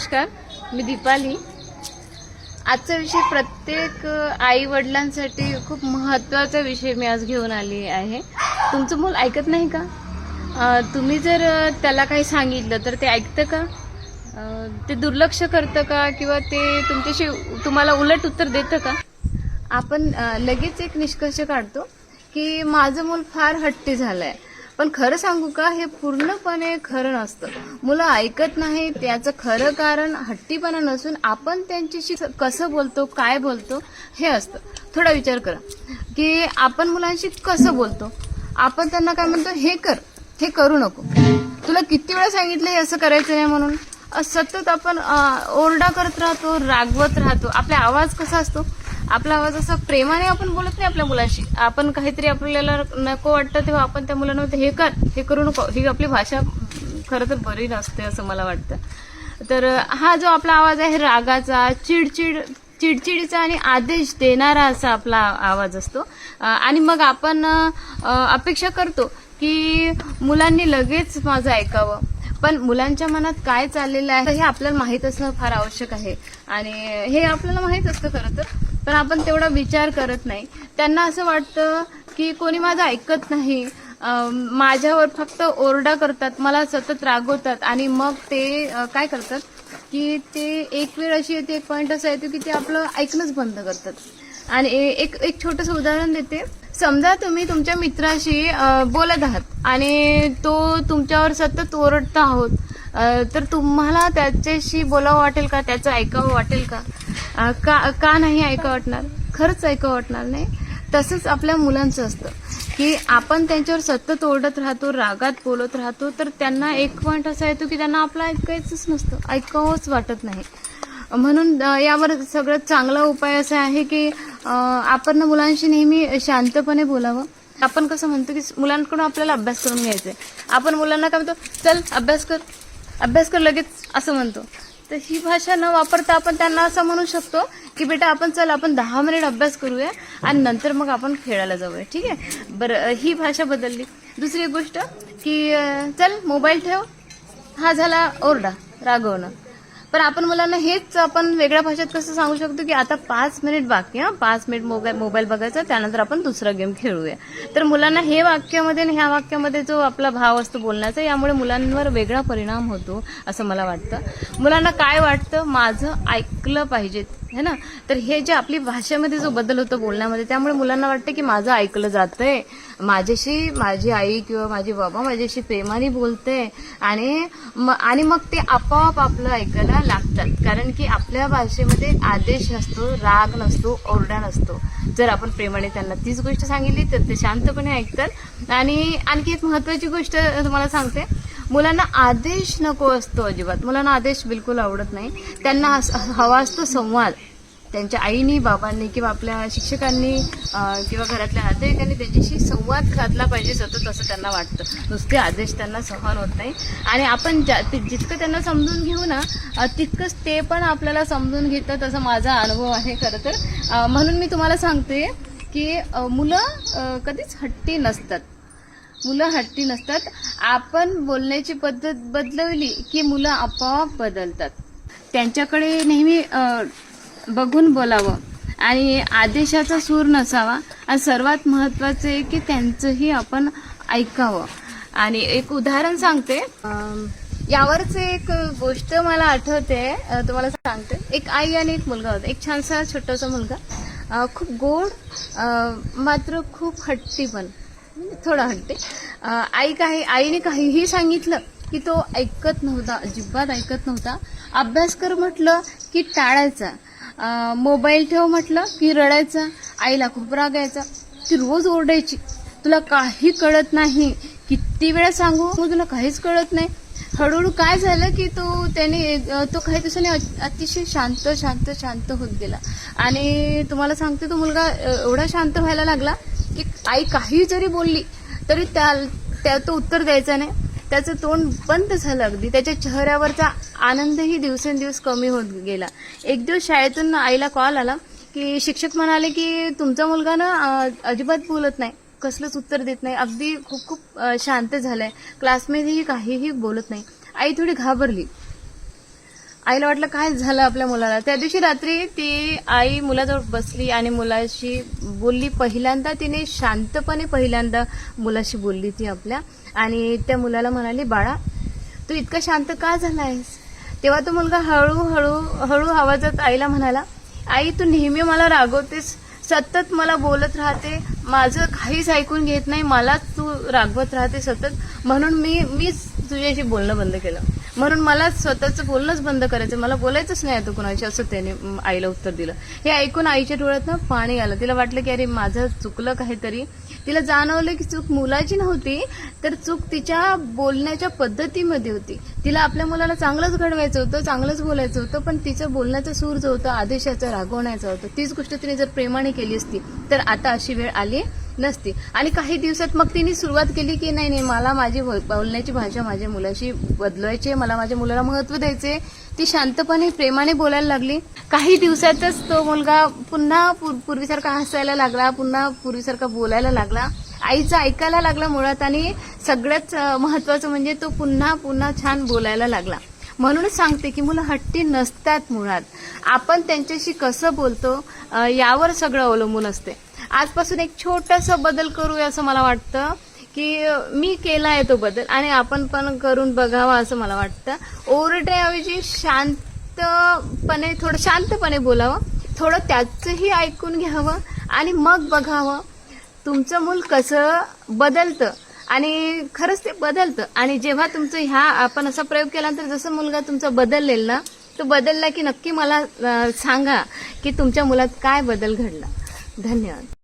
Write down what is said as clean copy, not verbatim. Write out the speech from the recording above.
नमस्कार, मी दीपाली। आजचा विषय प्रत्येक आई वडिलांसाठी खूप महत्त्वाचा विषय मी आज घेऊन आली आहे। तुमचं मूल ऐकत नाही का? तुम्ही जर त्याला काही सांगितलं तर ते ऐकतं का? ते दुर्लक्ष करतं का किंवा ते तुम्हाला उलट उत्तर देतं का? आपण लगेच एक निष्कर्ष काढतो की माझं मूल फार हट्टी झालंय, पण खरं सांगू का, हे पूर्णपणे खरं नसतं। मुलं ऐकत नाही त्याचं खरं कारण हट्टीपणा नसून आपण त्यांच्याशी कसं बोलतो, काय बोलतो हे असतं। थोडा विचार करा की आपण मुलांशी कसं बोलतो। आपण त्यांना काय म्हणतो, हे कर, हे करू नको, तुला किती वेळा सांगितलं हे असं करायचं नाही म्हणून। सतत आपण ओरडा करत राहतो, रागवत राहतो। आपला आवाज कसा असतो, आपला आवाज असा प्रेमाने आपण बोलत नाही आपल्या मुलाशी। आपण काहीतरी आपल्याला नको वाटतं तेव्हा आपण त्या मुलांना हे कर, हे करू नको, ही आपली भाषा खरं तर बरी नसते असं मला वाटतं। तर हा जो आपला आवाज आहे रागाचा, चिडचिडीचा आणि आदेश देणारा असा आपला आवाज असतो। आणि मग आपण अपेक्षा करतो की मुलांनी लगेच माझं ऐकावं, पण मुलांच्या मनात काय चाललेलं आहे हे आपल्याला माहीत असणं फार आवश्यक आहे। आणि हे आपल्याला माहीत असतं खरं तर, पण आपण तेवढा विचार करत नाही। त्यांना असं वाटतं की कोणी माझं ऐकत नाही, माझ्यावर फक्त ओरडा करतात, मला सतत रागवतात। आणि मग ते काय करतात की ते एक वेळ अशी येते, एक पॉईंट असा येतो की ते आपलं ऐकणंच बंद करतात। आणि एक छोटंसं उदाहरण देते। समजा तुम्ही तुमच्या मित्राशी बोलत आहात आणि तो तुमच्यावर सतत ओरडता आहोत, तर तुम्हाला त्याच्याशी बोलावं वाटेल का, त्याचं ऐकावं वाटेल का? का नाही ऐकावं वाटणार? खरंच ऐकावं वाटणार नाही। तसंच आपल्या मुलांचं असतं की आपण त्यांच्यावर सतत ओरडत राहतो, रागात बोलत राहतो, तर त्यांना एक पॉईंट असा येतो की त्यांना आपलं ऐकायचंच नसतं, ऐकावंच वाटत नाही। म्हणून यावर सगळ्यात चांगला उपाय असा आहे की आपण मुलांशी नेहमी शांतपणे बोलावं। आपण कसं म्हणतो की मुलांकडून आपल्याला अभ्यास करून घ्यायचा आहे, आपण मुलांना काय म्हणतो, चल अभ्यास कर लगेच असं म्हणतो। तर ही भाषा न वापरता आपण त्यांना असं म्हणू शकतो की बेटा आपण 10 मिनिट अभ्यास करूया आणि नंतर मग आपण खेळायला जाऊया, ठीक आहे? बरं, ही भाषा बदलली। दुसरी एक गोष्ट की चल मोबाईल ठेव, हा झाला ओरडा, रागवणं। पण आपण मुलांना हेच आपण वेगळ्या भाषेत कसं सांगू शकतो की आता 5 मिनिट बाकी, 5 मिनिट मोबाईल बघायचा, त्यानंतर आपण दुसरा गेम खेळूया। तर मुलांना हे वाक्यामध्ये आणि ह्या वाक्यामध्ये जो आपला भाव असतो बोलण्याचा, यामुळे मुलांवर वेगळा परिणाम होतो असं मला वाटतं। मुलांना काय वाटतं, माझं ऐकलं पाहिजे है ना। तर हे जे आपली भाषेमध्ये जो बदल होतो बोलण्यामध्ये, त्यामुळे मुलांना वाटतं की माझं ऐकलं जातंय, माझ्याशी माझी आई किंवा माझे बाबा माझ्याशी प्रेमाने बोलते, आणि मग ते आपोआप आपलं ऐकायला लागतात। कारण की आपल्या भाषेमध्ये आदेश नसतो, राग नसतो, ओरडा नसतो। जर आपण प्रेमाने त्यांना तीच गोष्ट सांगितली तर ते शांतपणे ऐकतात। आणि आणखी एक महत्त्वाची गोष्ट तुम्हाला सांगते, मुलांना आदेश नको असतो अजिबात। मुलांना आदेश बिलकुल आवडत नाही, त्यांना हवा असतो संवाद। त्यांच्या आईनी, बाबांनी किंवा आपल्या शिक्षकांनी किंवा घरातल्या नातेवाईकांनी त्यांच्याशी संवाद साधला पाहिजे सतत, असं त्यांना वाटतं। नुसते आदेश त्यांना सहन होत नाही। आणि आपण जितकं त्यांना समजून घेऊ ना, तितकंच ते पण आपल्याला समजून घेतात, असं माझा अनुभव आहे खरं तर। म्हणून मी तुम्हाला सांगते की मुलं कधीच हट्टी नसतात, मुलं हट्टी नसतात। आपण बोलण्याची पद्धत बदलवली की मुलं आपोआप बदलतात। त्यांच्याकडे नेहमी बघून बोलावं आणि आदेशाचा सूर नसावा, आणि सर्वात महत्त्वाचं आहे की त्यांचंही आपण ऐकावं। आणि एक उदाहरण सांगते, यावरच एक गोष्ट मला आठवते, तुम्हाला सांगते। एक आई आणि एक मुलगा होता, एक छानसा छोटासा मुलगा, खूप गोड मात्र खूप हट्टी, पण थोडा हट्टी। आईने काहीही सांगितलं की तो ऐकत नव्हता, अजिबात ऐकत नव्हता। अभ्यास कर म्हटलं की टाळायचा, मोबाईल ठेव म्हटलं की रडायचा। आईला खूप राग यायचा, ती रोज ओरडायची, तुला काही कळत नाही, किती वेळा सांगू तुला काहीच कळत नाही। हळूहळू काय झालं की तो काही दिवसांनी अतिशय शांत होत गेला। आणि तुम्हाला सांगते, तो मुलगा एवढा शांत व्हायला लागला की आई काही जरी बोलली तरी तो उत्तर द्यायचा नाही, त्याचं तोंड बंद झालं अगदी, त्याच्या चेहऱ्यावरचा आनंदही दिवसेंदिवस कमी होत गेला। एक दिवस शाळेतून आईला कॉल आला की शिक्षक म्हणाले की तुमचा मुलगा ना अजिबात बोलत नाही, कसलंच उत्तर देत नाही, अगदी खूप शांत झालाय, क्लासमध्येही काहीही बोलत नाही। आई थोडी घाबरली आईला वाटलं काय झालं आपल्या मुलाला. त्या दिवशी रात्री ती आई मुलाजवळ बसली आणि मुलाशी बोलली. पहिल्यांदा तिने शांतपणे पहिल्यांदा मुलाशी बोलली ती आपल्या, आणि त्या मुलाला म्हणाली, बाळा तू इतका शांत का झालायस. तेव्हा तो मुलगा हळू आवाजात आईला म्हणाला, आई तू नेहमी मला रागवतेस, सतत मला बोलत राहते, माझं काहीच ऐकून घेत नाही, मलाच तू रागवत राहते सतत, म्हणून मीच तुझ्याशी बोलणं बंद केलं, म्हणून मला स्वतःचं बोलणंच बंद करायचं, मला बोलायचंच नाही आता कुणाशी, असं त्याने आईला उत्तर दिलं. हे ऐकून आईच्या डोळ्यात ना पाणी आलं. तिला वाटलं की अरे माझं चुकलं काहीतरी. तिला जाणवलं की चूक मुलाची नव्हती, तर चूक तिच्या बोलण्याच्या पद्धतीमध्ये होती. तिला आपल्या मुलाला चांगलंच घडवायचं होतं, चांगलंच बोलायचं होतं, पण तिचं बोलण्याचा सूर जो होता आदेशाचा, रागवण्याचा होता, तीच गोष्ट तिने जर प्रेमाने केली असती तर आता अशी वेळ आली नसती. आणि काही दिवसात मग तिने सुरुवात केली की नाही मला माझी बोलण्याची भाषा माझ्या मुलाशी बदलायची, मला माझ्या मुलाला महत्त्व द्यायचे. ती शांतपणे प्रेमाने बोलायला लागली. काही दिवसातच तो मुलगा पुन्हा पूर्वीसारखा हसायला लागला, पुन्हा पूर्वीसारखा बोलायला लागला, आईचं ऐकायला लागला मुळात, आणि सगळ्यात महत्त्वाचं म्हणजे तो पुन्हा छान बोलायला लागला. म्हणूनच सांगते की मुलं हट्टी नसतात मुळात, आपण त्यांच्याशी कसं बोलतो यावर सगळं अवलंबून असते. आजपासून एक छोटासा बदल करूया असं मला वाटतं, की मी केला आहे तो बदल आणि आपण पण करून बघावा असं मला वाटतं. ओरडण्याऐवजी शांतपणे, थोडं शांतपणे बोलावं, थोडं त्याचंही ऐकून घ्यावं आणि मग बघावं तुमचं मूल कसं बदलतं. आणि खरंच ते बदलतं. आणि जेव्हा तुमचं आपण असा प्रयोग केल्यानंतर जसं मुलगा तुमचा बदललेला ना, तो बदलला की नक्की मला सांगा की तुमच्या मुलात काय बदल घडला. धन्यवाद.